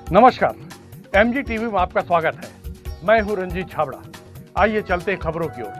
नमस्कार, MG TV में आपका स्वागत है। मैं हूं रंजीत छाबड़ा। आइए चलते हैं खबरों की ओर।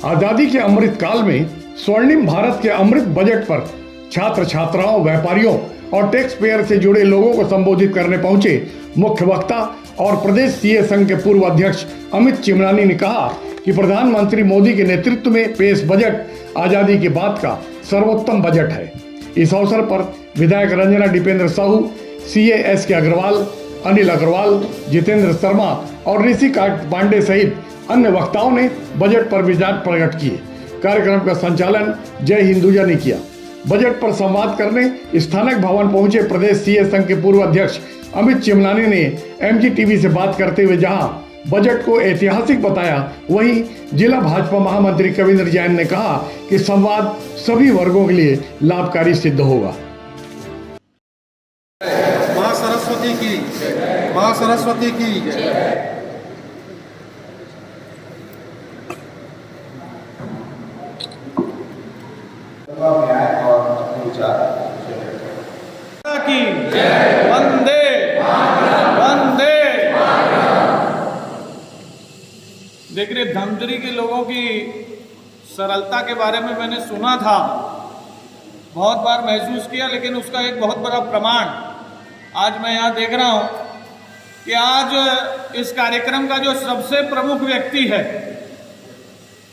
आजादी के अमृत काल में स्वर्णिम भारत के अमृत बजट पर छात्र छात्राओं, व्यापारियों और टैक्स पेयर से जुड़े लोगों को संबोधित करने पहुंचे मुख्य वक्ता और प्रदेश सीए संघ के पूर्व अध्यक्ष अमित चिमरानी ने कहा कि प्रधानमंत्री मोदी के नेतृत्व में पेश बजट आजादी के बाद का सर्वोत्तम बजट है। इस अवसर पर विधायक रंजना दीपेंद्र साहू, सीए एस.के. अग्रवाल, अनिल अग्रवाल, जितेंद्र शर्मा और ऋषि पांडे सहित अन्य वक्ताओं ने बजट पर विचार प्रकट किए। कार्यक्रम का संचालन जय हिंदुजा ने किया। बजट पर संवाद करने स्थानक भवन पहुंचे प्रदेश सीए संघ के पूर्व अध्यक्ष अमित चिमरानी ने एमजी टीवी से बात करते हुए जहां बजट को ऐतिहासिक बताया, वहीं जिला भाजपा महामंत्री कविंद्र जैन ने कहा कि संवाद सभी वर्गों के लिए लाभकारी सिद्ध होगा। मां सरस्वती की, मां सरस्वती की। वंदे वंदे। देख रहे, धमतरी के लोगों की सरलता के बारे में मैंने सुना था, बहुत बार महसूस किया, लेकिन उसका एक बहुत बड़ा प्रमाण आज मैं यहाँ देख रहा हूँ कि आज इस कार्यक्रम का जो सबसे प्रमुख व्यक्ति है,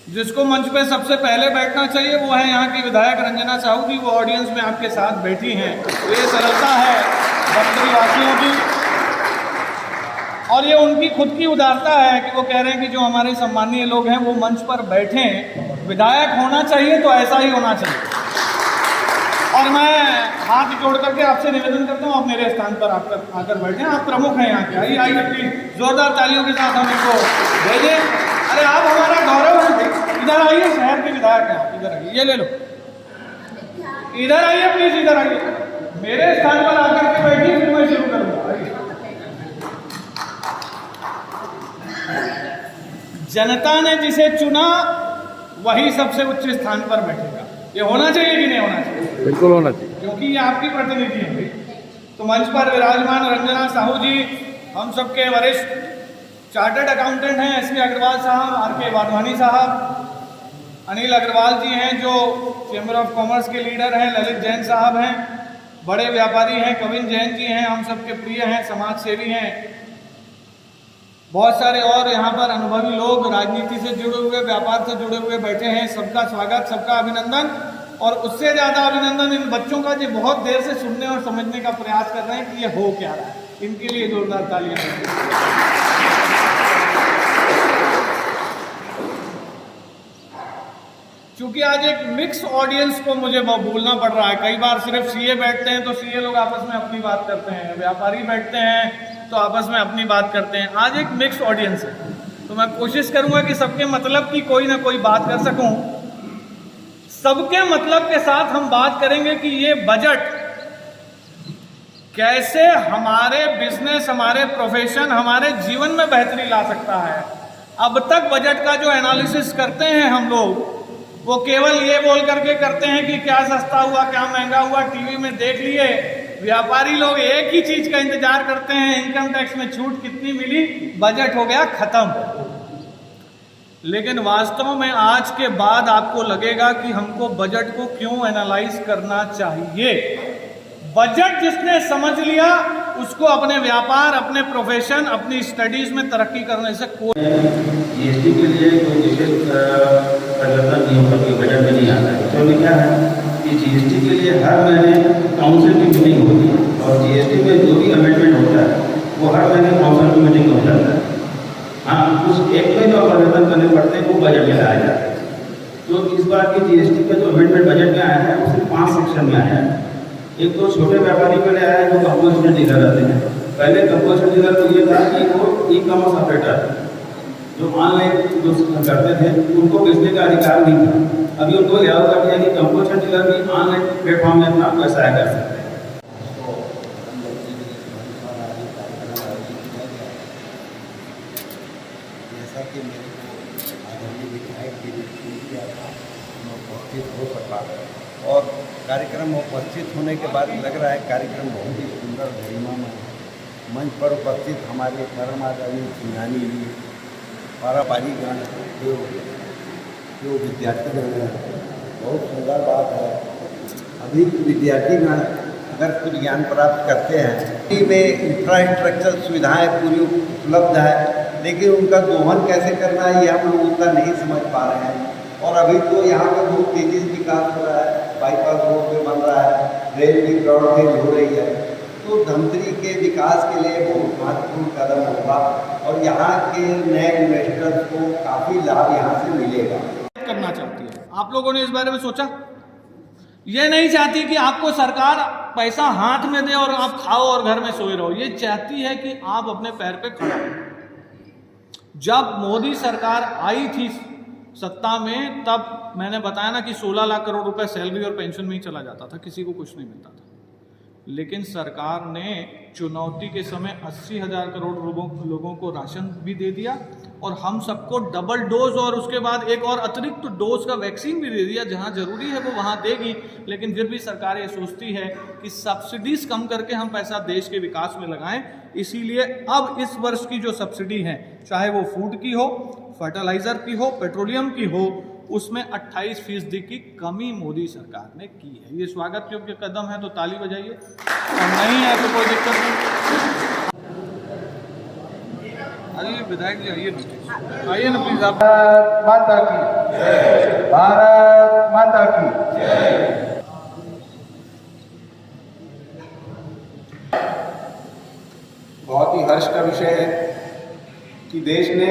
जिसको मंच पे सबसे पहले बैठना चाहिए, वो है यहाँ की विधायक रंजना साहू जी। वो ऑडियंस में आपके साथ बैठी हैं। तो ये सरलता है धमतरी वासियों की, और ये उनकी खुद की उदारता है कि वो कह रहे हैं कि जो हमारे सम्मानीय लोग हैं वो मंच पर बैठें। विधायक होना चाहिए तो ऐसा ही होना चाहिए। और मैं हाथ जोड़ करके आपसे निवेदन करता हूँ, आप मेरे स्थान पर आकर बैठें। आप प्रमुख हैं यहाँ के। आइए आइए प्लीज, जोरदार तालियों के साथ हम इनको भेजें। अरे आप हमारा गौरव हैं। इधर आइए, शहर के विधायक हैं आप। इधर आइए, ये ले लो। इधर आइए प्लीज, इधर आइए। मेरे स्थान पर आकर के बैठिए, फिर मैं शुरू करूँगा। आइए। जनता ने जिसे चुना वही सबसे उच्च स्थान पर बैठेगा। ये होना चाहिए कि नहीं होना चाहिए? बिल्कुल होना चाहिए, क्योंकि ये आपकी प्रतिनिधि है। तो मंच पर विराजमान रंजना साहू जी, हम सबके वरिष्ठ चार्टर्ड अकाउंटेंट हैं, एस.के. अग्रवाल साहब, आर.के. वाधवानी साहब, अनिल अग्रवाल जी हैं जो चैम्बर ऑफ कॉमर्स के लीडर हैं, ललित जैन साहब हैं, बड़े व्यापारी हैं, कविंद्र जैन जी हैं, हम सबके प्रिय हैं, समाज सेवी हैं, बहुत सारे और यहाँ पर अनुभवी लोग राजनीति से जुड़े हुए, व्यापार से जुड़े हुए बैठे हैं। सबका स्वागत, सबका अभिनंदन। और उससे ज़्यादा अभिनंदन इन बच्चों का जो बहुत देर से सुनने और समझने का प्रयास कर रहे हैं कि ये हो क्या रहा है। इनके लिए जोरदार तालियां। क्योंकि आज एक मिक्स ऑडियंस को मुझे बोलना पड़ रहा है। कई बार सिर्फ सीए बैठते हैं तो सीए लोग आपस में अपनी बात करते हैं, व्यापारी बैठते हैं तो आपस में अपनी बात करते हैं। आज एक मिक्स ऑडियंस है, तो मैं कोशिश करूंगा कि सबके मतलब की कोई ना कोई बात कर सकूं। सबके मतलब के साथ हम बात करेंगे कि ये बजट कैसे हमारे बिजनेस, हमारे प्रोफेशन, हमारे जीवन में बेहतरी ला सकता है। अब तक बजट का जो एनालिसिस करते हैं हम लोग, वो केवल ये बोल करके करते हैं कि क्या सस्ता हुआ, क्या महंगा हुआ, टीवी में देख लिए। व्यापारी लोग एक ही चीज का इंतजार करते हैं, इनकम टैक्स में छूट कितनी मिली, बजट हो गया खत्म। लेकिन वास्तव में आज के बाद आपको लगेगा कि हमको बजट को क्यों एनालाइज करना चाहिए। बजट जिसने समझ लिया उसको अपने व्यापार, अपने प्रोफेशन, अपनी स्टडीज में तरक्की करने से कोई जीएसटी के लिए कोई विशेष परिवर्तन नहीं होगा, कोई बजट में नहीं आता है। तो क्या है कि जीएसटी के लिए हर महीने काउंसिल की मीटिंग होती है, और जीएसटी में जो भी अमेंडमेंट होता है वो हर महीने काउंसिल की मीटिंग में हो जाता है। हाँ, उस एक में जो परिवर्तन करने पड़ते हैं वो बजट में लाया जाता है। तो इस बार की जीएसटी का जो अमेंडमेंट बजट में आया है वो सिर्फ 5 सेक्शन में आया है। एक तो छोटे व्यापारी के लिए आया है जो कंपोजिशन डीलर रहते हैं। पहले कंपोजिशन डीलर को ये था कि वो ई कॉमर्स ऑपरेटर जो ऑनलाइन जो करते थे उनको बेचने का अधिकार नहीं था। अभी उनको याद कर दिया कि कंपोजिशन डीलर भी ऑनलाइन प्लेटफॉर्म में अपना व्यवसाय कर सकते हैं। जैसा कि मेरे को आदरणीय विधायक की किया था, मैं उपस्थित हो सका और कार्यक्रम में उपस्थित होने के बाद लग रहा है कार्यक्रम बहुत ही सुंदर गरिमामय है। मंच पर उपस्थित हमारे परम आदरणीय सिंघानी जी, पारापारी गण जो विद्यार्थीगण हैं, बहुत सुंदर बात है। अभी विद्यार्थीगण अगर कुछ ज्ञान प्राप्त करते हैं, में इंफ्रास्ट्रक्चर सुविधाएं पूरी उपलब्ध है, लेकिन उनका दोहन कैसे करना है ये हम लोग उतना नहीं समझ पा रहे हैं। और अभी तो यहाँ पर बहुत तेजी से विकास हो रहा है, बाईपास रोड पे बन रहा है, रेल भी ब्रॉडगेज हो रही है, तो धमतरी के विकास के लिए बहुत महत्वपूर्ण कदम होगा और यहाँ के नए इन्वेस्टर्स को काफ़ी लाभ यहाँ से मिलेगा। करना चाहती है, आप लोगों ने इस बारे में सोचा? ये नहीं चाहती कि आपको सरकार पैसा हाथ में दे और आप खाओ और घर में सोए रहो। ये चाहती है कि आप अपने पैर पे खड़े हो। जब मोदी सरकार आई थी सत्ता में, तब मैंने बताया ना कि 16 लाख करोड़ रुपए सैलरी और पेंशन में ही चला जाता था, किसी को कुछ नहीं मिलता था। लेकिन सरकार ने चुनौती के समय 80,000 करोड़ लोगों को राशन भी दे दिया और हम सबको डबल डोज और उसके बाद एक और अतिरिक्त डोज का वैक्सीन भी दे दिया। जहां जरूरी है वो वहां देगी, लेकिन फिर भी सरकार ये सोचती है कि सब्सिडीज कम करके हम पैसा देश के विकास में लगाएं। इसीलिए अब इस वर्ष की जो सब्सिडी है, चाहे वो फूड की हो, फर्टिलाइजर की हो, पेट्रोलियम की हो, उसमें 28% की कमी मोदी सरकार ने की है। ये स्वागत योग्य कदम है, तो ताली बजाइए। और नहीं है तो कोई दिक्कत नहीं। आइए विधायक जी, आइए ना प्लीज। आप माता की भारत माता की। बहुत ही हर्ष का विषय है कि देश ने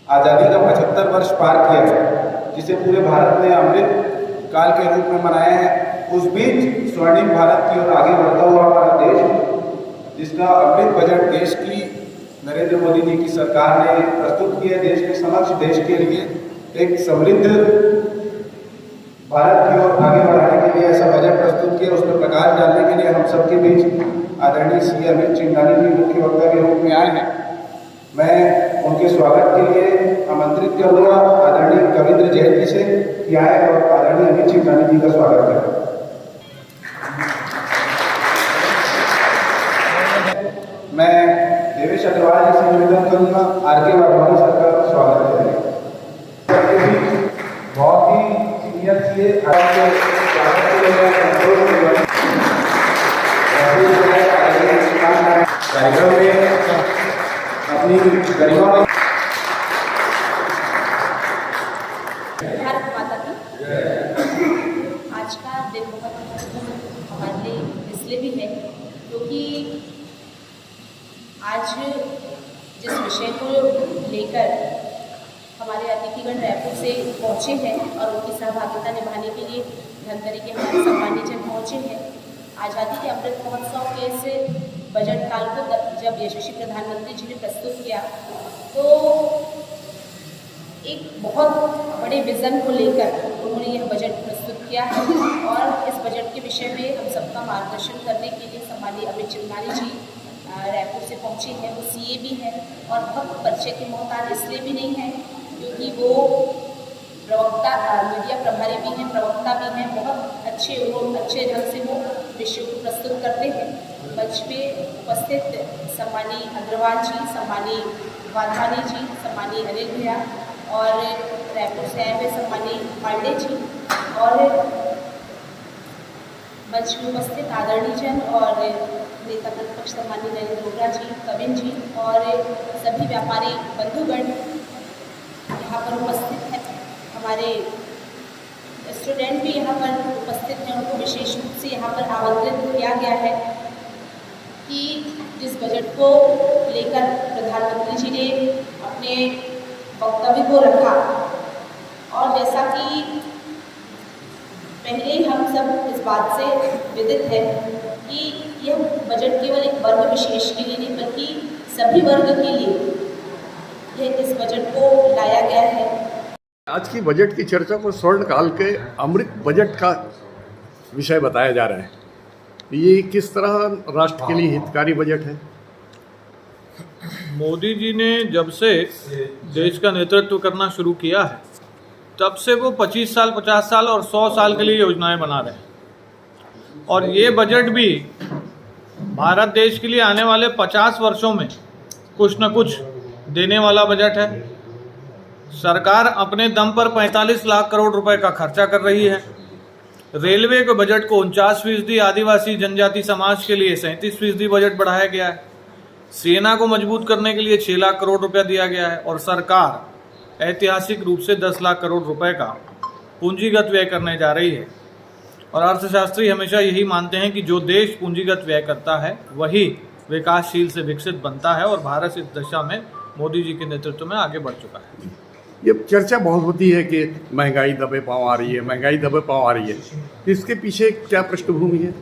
आज़ादी का 75 वर्ष पार किया है, जिसे पूरे भारत ने अमृत काल के रूप में मनाया है। उस बीच स्वर्णिम भारत की ओर आगे बढ़ता हुआ हमारा देश, जिसका अमृत बजट देश की नरेंद्र मोदी जी की सरकार ने प्रस्तुत किया, देश के समक्ष देश के लिए एक समृद्ध भारत की ओर आगे बढ़ाने के लिए ऐसा बजट प्रस्तुत किया। उसमें प्रकाश डालने के लिए हम सबके बीच आदरणीय श्री अमित चिंगानी जी मुख्य वक्ता के रूप में आए हैं। मैं उनके स्वागत के लिए आमंत्रित करूँगा आदरणीय कविंद्र जैन जी से कि आए और आदरणीय अमित चिंगानी जी का स्वागत करें। मैं देवेश अग्रवाल जी से निवेदन करूँगा आर.के. वाधवानी सर का स्वागत करें। बहुत ही सीनियर सीए कार्यक्रम में अपनी गरिमा में भारत माता की। आज का दिन बहुत महत्वपूर्ण हमारे लिए इसलिए भी है क्योंकि आज जिस विषय को लेकर हमारे अतिथिगण रायपुर से पहुँचे हैं और उनकी सहभागिता निभाने के लिए धमतरी के हमारे सम्मानित जन पहुँचे हैं। आज़ादी के अमृत महोत्सव के इस बजट काल को जब यशस्वी प्रधानमंत्री जी ने प्रस्तुत किया तो एक बहुत बड़े विज़न को लेकर उन्होंने यह बजट प्रस्तुत किया है और इस बजट के विषय में हम सबका मार्गदर्शन करने के लिए सम्मानीय अमित चिंगानी जी रायपुर से पहुँचे हैं। वो सीए भी हैं और बहुत परिचय के मोहताज इसलिए भी नहीं है क्योंकि वो प्रवक्ता मीडिया प्रभारी भी हैं, प्रवक्ता भी हैं। बहुत अच्छे ढंग से वो विषय को प्रस्तुत करते हैं। मंच पे उपस्थित सम्मानीय अग्रवाल जी, सम्मानीय वाधवानी जी, सम्मानीय अनिल भैया और रायपुर से आए हुए सम्मानीय पांडे जी और मंच में उपस्थित आदरणीय जन और नेता प्रतिपक्ष सम्मानीय नरेंद्र मोदी जी, कविन जी और सभी व्यापारी बंधुगण यहाँ पर उपस्थित हैं। हमारे स्टूडेंट भी यहाँ पर उपस्थित हैं, उनको विशेष रूप से यहाँ पर आमंत्रित किया गया है कि जिस बजट को लेकर प्रधानमंत्री जी ने अपने वक्तव्य को रखा और जैसा कि पहले ही हम सब इस बात से विदित है कि यह बजट केवल एक वर्ग विशेष के लिए नहीं बल्कि सभी वर्ग के लिए यह इस बजट को लाया गया है। आज की बजट की चर्चा को स्वर्ण काल के अमृत बजट का विषय बताया जा रहा है। ये किस तरह राष्ट्र के लिए हितकारी बजट है? मोदी जी ने जब से देश का नेतृत्व करना शुरू किया है तब से वो 25 साल, 50 साल और 100 साल के लिए योजनाएं बना रहे हैं। और ये बजट भी भारत देश के लिए आने वाले 50 वर्षों में कुछ न कुछ देने वाला बजट है। सरकार अपने दम पर 45 लाख करोड़ रुपए का खर्चा कर रही है। रेलवे के बजट को 49%, आदिवासी जनजाति समाज के लिए 37% बजट बढ़ाया गया है। सेना को मजबूत करने के लिए 6 लाख करोड़ रुपया दिया गया है और सरकार ऐतिहासिक रूप से 10 लाख करोड़ रुपए का पूंजीगत व्यय करने जा रही है। और अर्थशास्त्री हमेशा यही मानते हैं कि जो देश पूंजीगत व्यय करता है वही विकासशील से विकसित बनता है और भारत इस दिशा में मोदी जी के नेतृत्व में आगे बढ़ चुका है। ये चर्चा बहुत होती है कि महंगाई दबे पांव आ रही है, महंगाई दबे पांव आ रही है, इसके पीछे क्या पृष्ठभूमि है?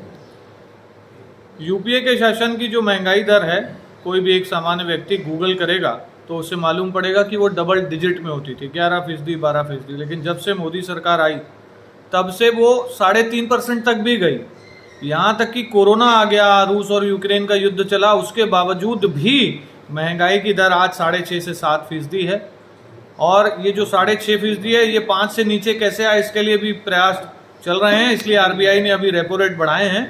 यूपीए के शासन की जो महंगाई दर है, कोई भी एक सामान्य व्यक्ति गूगल करेगा तो उसे मालूम पड़ेगा कि वो डबल डिजिट में होती थी, 11%, 12%। लेकिन जब से मोदी सरकार आई तब से वो 3.5% तक भी गई। यहाँ तक कि कोरोना आ गया, रूस और यूक्रेन का युद्ध चला, उसके बावजूद भी महंगाई की दर आज 6.5 से 7% है। और ये जो 6.5% है, ये 5 से नीचे कैसे आए इसके लिए भी प्रयास चल रहे हैं। इसलिए आरबीआई ने अभी रेपो रेट बढ़ाए हैं।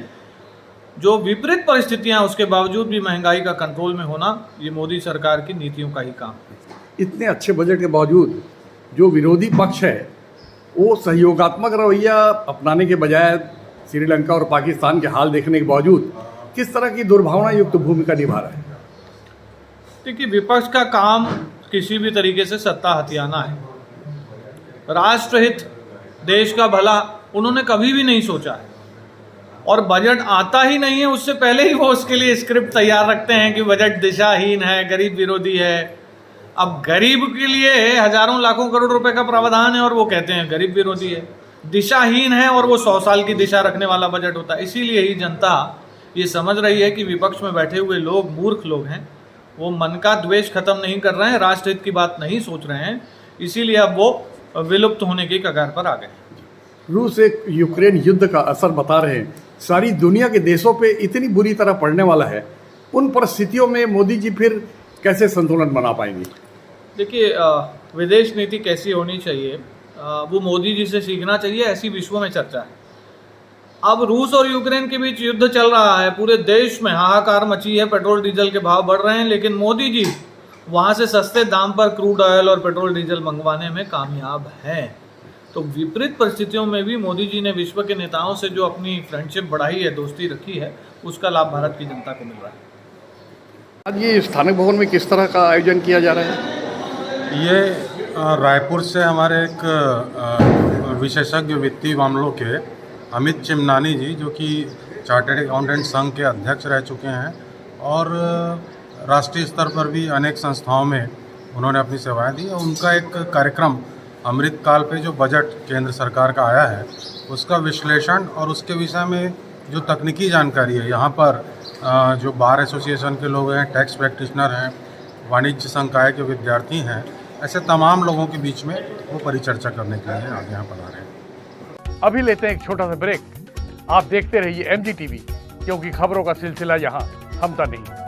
जो विपरीत परिस्थितियां उसके बावजूद भी महंगाई का कंट्रोल में होना, ये मोदी सरकार की नीतियों का ही काम है। इतने अच्छे बजट के बावजूद जो विरोधी पक्ष है वो सहयोगात्मक रवैया अपनाने के बजाय श्रीलंका और पाकिस्तान के हाल देखने के बावजूद किस तरह की दुर्भावना युक्त भूमिका निभा रहा है? देखिए, विपक्ष का काम किसी भी तरीके से सत्ता हथियाना है। राष्ट्रहित, देश का भला उन्होंने कभी भी नहीं सोचा है। और बजट आता ही नहीं है उससे पहले ही वो उसके लिए स्क्रिप्ट तैयार रखते हैं कि बजट दिशाहीन है, गरीब विरोधी है। अब गरीब के लिए हजारों लाखों करोड़ रुपए का प्रावधान है और वो कहते हैं गरीब विरोधी है। दिशाहीन है और वो 100 साल की दिशा रखने वाला बजट होता है। इसीलिए ही जनता ये समझ रही है कि विपक्ष में बैठे हुए लोग मूर्ख लोग हैं। वो मन का द्वेष खत्म नहीं कर रहे हैं, राष्ट्रहित की बात नहीं सोच रहे हैं। इसीलिए अब वो विलुप्त होने की कगार पर आ गए। रूस एक यूक्रेन युद्ध का असर बता रहे हैं, सारी दुनिया के देशों पे इतनी बुरी तरह पड़ने वाला है। उन परिस्थितियों में मोदी जी फिर कैसे संतुलन बना पाएंगे? देखिए, विदेश नीति कैसी होनी चाहिए वो मोदी जी से सीखना चाहिए, ऐसी विश्व में चर्चा है। अब रूस और यूक्रेन के बीच युद्ध चल रहा है, पूरे देश में हाहाकार मची है, पेट्रोल डीजल के भाव बढ़ रहे हैं, लेकिन मोदी जी वहाँ से सस्ते दाम पर क्रूड ऑयल और पेट्रोल डीजल मंगवाने में कामयाब हैं। तो विपरीत परिस्थितियों में भी मोदी जी ने विश्व के नेताओं से जो अपनी फ्रेंडशिप बढ़ाई है, दोस्ती रखी है, उसका लाभ भारत की जनता को मिल रहा है। आज ये स्थानिक भवन में किस तरह का आयोजन किया जा रहा है? ये रायपुर से हमारे एक विशेषज्ञ वित्तीय मामलों के अमित चिमनानी जी, जो कि चार्टर्ड अकाउंटेंट संघ के अध्यक्ष रह चुके हैं और राष्ट्रीय स्तर पर भी अनेक संस्थाओं में उन्होंने अपनी सेवाएं दी, उनका एक कार्यक्रम अमृतकाल पे जो बजट केंद्र सरकार का आया है उसका विश्लेषण और उसके विषय में जो तकनीकी जानकारी है, यहाँ पर जो बार एसोसिएशन के लोग हैं, टैक्स प्रैक्टिशनर हैं, वाणिज्य संकाय के विद्यार्थी हैं, ऐसे तमाम लोगों के बीच में वो परिचर्चा करने के लिए आगे यहाँ पर आ रहे हैं। अभी लेते हैं एक छोटा सा ब्रेक। आप देखते रहिए MG TV, क्योंकि खबरों का सिलसिला यहाँ थमता नहीं।